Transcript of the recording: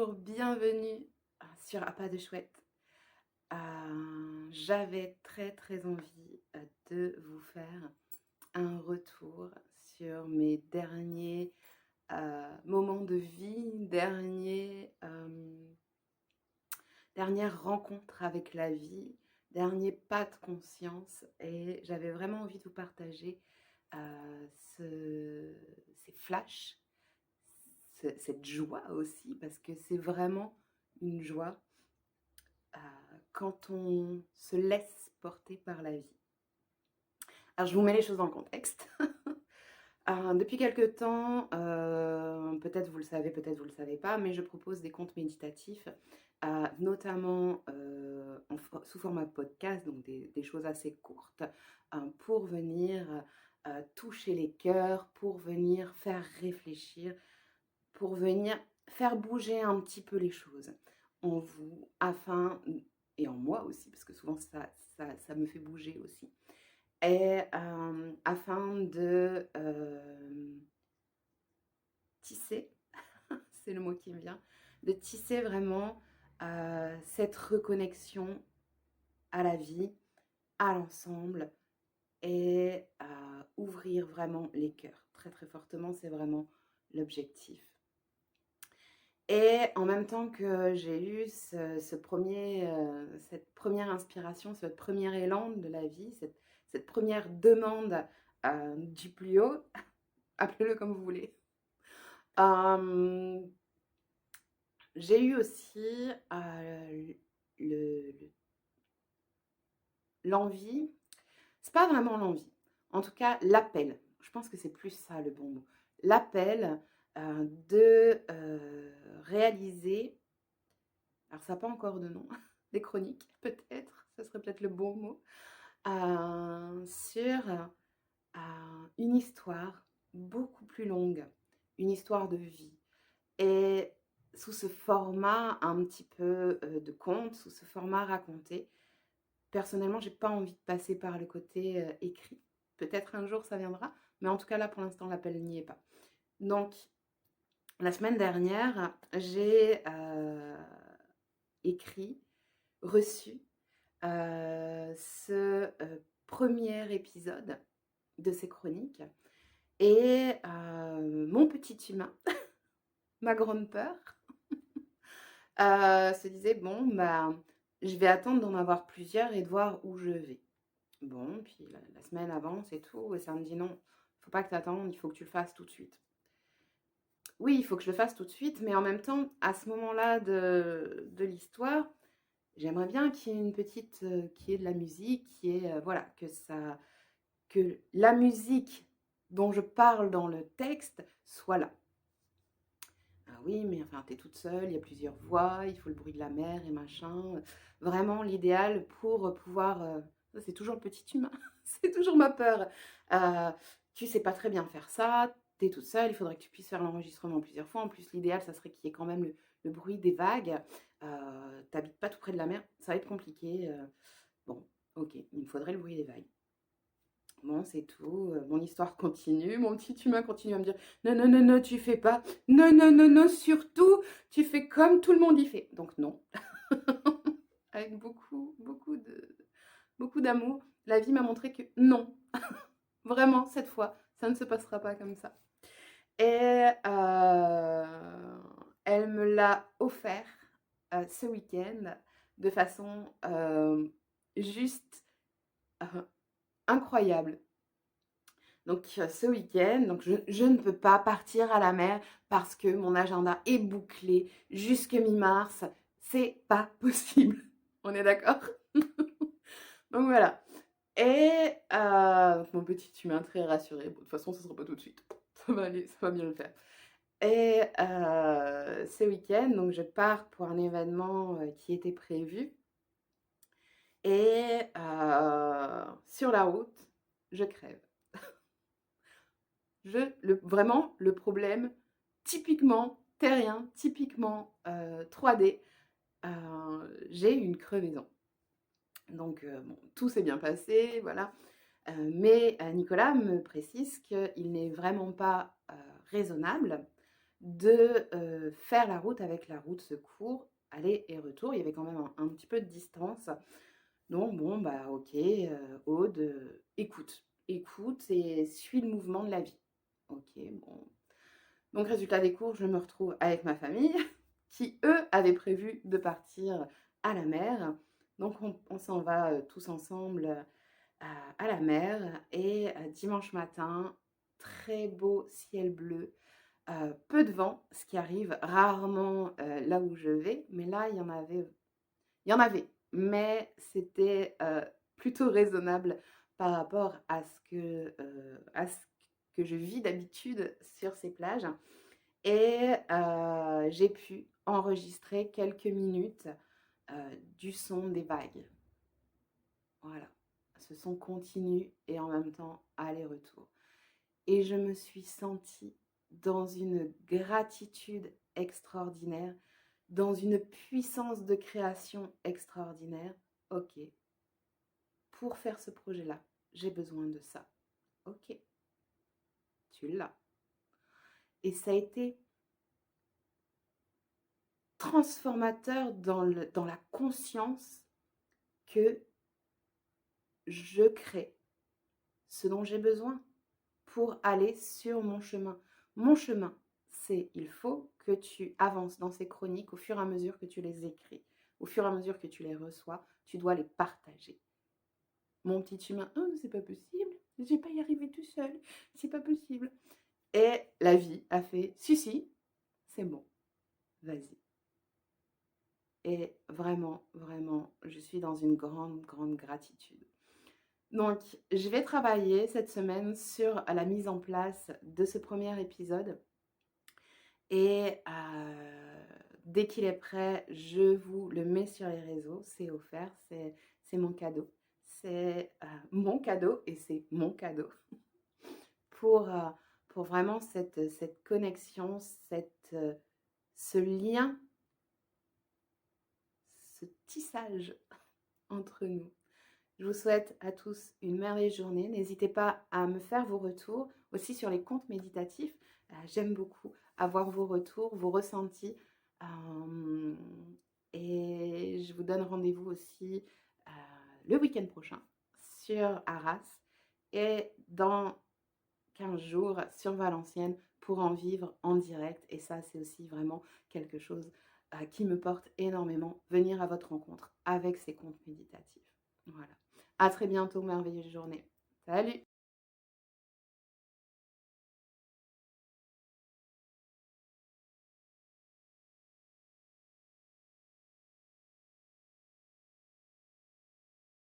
bonjour, bienvenue sur À pas de chouette. J'avais très envie, de vous faire un retour sur mes derniers, moments de vie, dernières rencontres avec la vie, derniers pas de conscience et j'avais vraiment envie de vous partager, ces flashs, cette joie aussi parce que c'est vraiment une joie quand on se laisse porter par la vie. Alors, je vous mets les choses dans le contexte. Depuis quelque temps, peut-être vous le savez, peut-être vous ne le savez pas, mais je propose des contes méditatifs, notamment sous format podcast, donc des choses assez courtes, pour venir toucher les cœurs, pour venir faire réfléchir, pour venir faire bouger un petit peu les choses en vous, afin, et en moi aussi, parce que souvent ça me fait bouger aussi, et afin de tisser, c'est le mot qui me vient, de tisser vraiment cette reconnexion à la vie, à l'ensemble, et ouvrir vraiment les cœurs très fortement, c'est vraiment l'objectif. Et en même temps que j'ai eu cette première inspiration, ce premier élan de la vie, cette première demande du plus haut, appelez-le comme vous voulez, euh, j'ai eu aussi le- le- l'envie, c'est pas vraiment l'envie, en tout cas l'appel, je pense que c'est plus ça le bon mot, l'appel de réaliser. Alors ça n'a pas encore de nom, des chroniques peut-être, ça serait peut-être le bon mot, sur une histoire beaucoup plus longue, une histoire de vie. Et sous ce format un petit peu de conte, sous ce format raconté, personnellement, j'ai pas envie de passer par le côté écrit. Peut-être un jour ça viendra, mais en tout cas là pour l'instant l'appel n'y est pas. Donc la semaine dernière, j'ai écrit, reçu ce premier épisode de ces chroniques. Et mon petit humain, ma grande peur, se disait, bon, bah, je vais attendre d'en avoir plusieurs et de voir où je vais. Bon, puis la semaine avance et tout, et ça me dit, non, faut pas que tu attendes, il faut que tu le fasses tout de suite. Oui, il faut que je le fasse tout de suite, mais en même temps, à ce moment-là de l'histoire, j'aimerais bien qu'il y ait une petite, qu'il y ait de la musique, qu'il y ait, voilà, que la musique dont je parle dans le texte soit là. Ah oui, mais enfin, t'es toute seule, il y a plusieurs voix, il faut le bruit de la mer et machin. Vraiment, l'idéal pour pouvoir... ça, c'est toujours le petit humain, c'est toujours ma peur. Euh, Tu sais pas très bien faire ça, t'es toute seule, il faudrait que tu puisses faire l'enregistrement plusieurs fois. En plus, l'idéal, ça serait qu'il y ait quand même le bruit des vagues. T'habites pas tout près de la mer, ça va être compliqué. Bon, ok, il me faudrait le bruit des vagues. Bon, c'est tout. Mon histoire continue. Mon petit humain continue à me dire non, non, non, non, tu fais pas. Non, non, non, non, surtout, tu fais comme tout le monde y fait. Donc, non. Avec beaucoup d'amour, la vie m'a montré que non. Vraiment, cette fois, ça ne se passera pas comme ça. Et elle me l'a offert ce week-end de façon juste euh, incroyable. Donc ce week-end, donc je ne peux pas partir à la mer parce que mon agenda est bouclé jusque mi-mars. C'est pas possible. On est d'accord? Donc voilà. Et mon petit humain très rassuré. Bon, de toute façon, ce sera pas tout de suite. Ça va aller, ça va bien le faire. Et ce week-end, donc je pars pour un événement qui était prévu. Et sur la route, je crève. Vraiment, le problème typiquement terrien, typiquement 3D, j'ai une crevaison. Donc, bon, tout s'est bien passé, voilà. Mais Nicolas me précise qu'il n'est vraiment pas raisonnable de faire la route avec la roue de secours, aller et retour. Il y avait quand même un petit peu de distance. Donc bon, bah OK, Aude, écoute, écoute et suis le mouvement de la vie. OK, bon. Donc résultat des courses, je me retrouve avec ma famille qui, eux, avaient prévu de partir à la mer. Donc on s'en va tous ensemble à la mer et dimanche matin, très beau ciel bleu, peu de vent, ce qui arrive rarement là où je vais, mais là, il y en avait, mais c'était plutôt raisonnable par rapport à ce que je vis d'habitude sur ces plages. Et j'ai pu enregistrer quelques minutes du son des vagues. Voilà. Ce son continu et en même temps aller-retour. Et je me suis sentie dans une gratitude extraordinaire, dans une puissance de création extraordinaire. Ok, pour faire ce projet-là, j'ai besoin de ça. Ok, tu l'as. Et ça a été transformateur dans la conscience que je crée ce dont j'ai besoin pour aller sur mon chemin. Mon chemin, c'est il faut que tu avances dans ces chroniques au fur et à mesure que tu les écris, au fur et à mesure que tu les reçois, tu dois les partager. Mon petit humain, oh, c'est pas possible, je vais pas y arriver tout seul, c'est pas possible. Et la vie a fait, si, c'est bon, vas-y. Et vraiment, vraiment, je suis dans une grande, grande gratitude. Donc, je vais travailler cette semaine sur la mise en place de ce premier épisode. Et dès qu'il est prêt, je vous le mets sur les réseaux. C'est offert, c'est mon cadeau. C'est mon cadeau et c'est mon cadeau pour, euh, pour vraiment cette connexion, ce lien, ce tissage entre nous. Je vous souhaite à tous une merveilleuse journée. N'hésitez pas à me faire vos retours aussi sur les comptes méditatifs. J'aime beaucoup avoir vos retours, vos ressentis. Euh, et je vous donne rendez-vous aussi euh, le week-end prochain sur Arras et dans 15 jours sur Valenciennes pour en vivre en direct. Et ça, c'est aussi vraiment quelque chose qui me porte énormément, venir à votre rencontre avec ces comptes méditatifs. Voilà. À très bientôt, merveilleuse journée. Salut!